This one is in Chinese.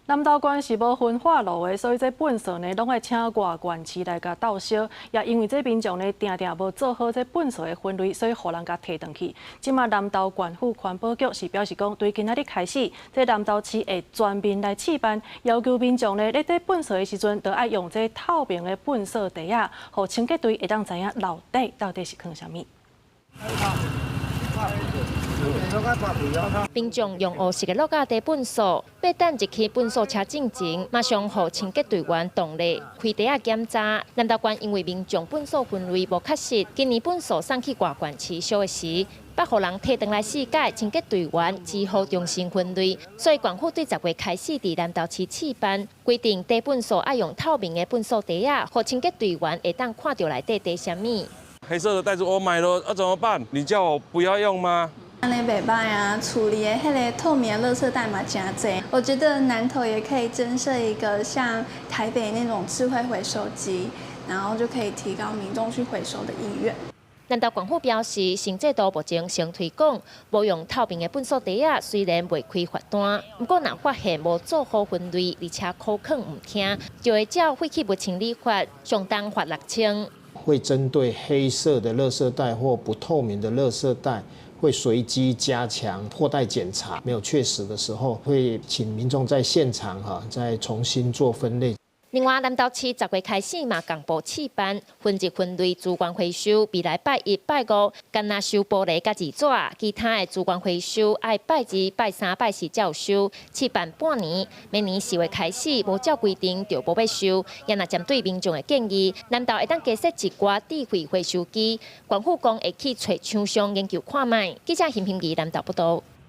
南投县是无分化炉的，所以这粪扫呢，拢爱请外县市来甲倒烧。也因为这民众呢，定定无做好这粪扫的分类，所以互人甲摕回去。即马南投县府环保局是表示讲，对今仔日开始，这南投市会全面来试办，要求民众呢，咧在粪扫的时阵，都爱用这透明的粪扫袋啊，互清洁队会当知影漏底到底是放啥物。 民众用黑色的落架地粪扫，要等入去粪扫车进前，马上互清洁队员动力开袋啊检查。南投县因为民众粪扫分类无确实，今年粪扫送去外县市烧的时，捌互人摕回来试改，清洁队员只好重新分类。所以县府对10月开始伫南投市试办，规定地粪扫爱用透明的粪扫袋啊，互清洁队员会当看到内底底啥物。黑色的袋子我买了，怎么办？你叫我不要用吗？ 安尼袂歹啊，处理的迄个透明的垃圾袋嘛真多。我觉得南投也可以增设一个像台北那种智慧回收机，然后就可以提高民众去回收的意愿。南投县府表示，新制度目前先推广，无用透明的粪扫袋啊，虽然未开罚单，不过若发现无做好分类，而且口肯唔听，就会照废弃物清理法上当罚6000。会针对黑色的垃圾袋或不透明的垃圾袋。 会随机加强破袋检查，没有确实的时候，会请民众在现场再重新做分类。另外，南投市10月开始嘛，公布试办分级分类资源回收，未来拜1、拜5，干那收玻璃甲纸纸，其他的资源回收爱拜2、拜3、拜4才有收。试办半年，明年4月开始，无照规定就无要收。也若针对民众的建议，南投会当加设一寡智慧回收机，县府讲会去找厂商研究看卖。记者邢平仪南投报道。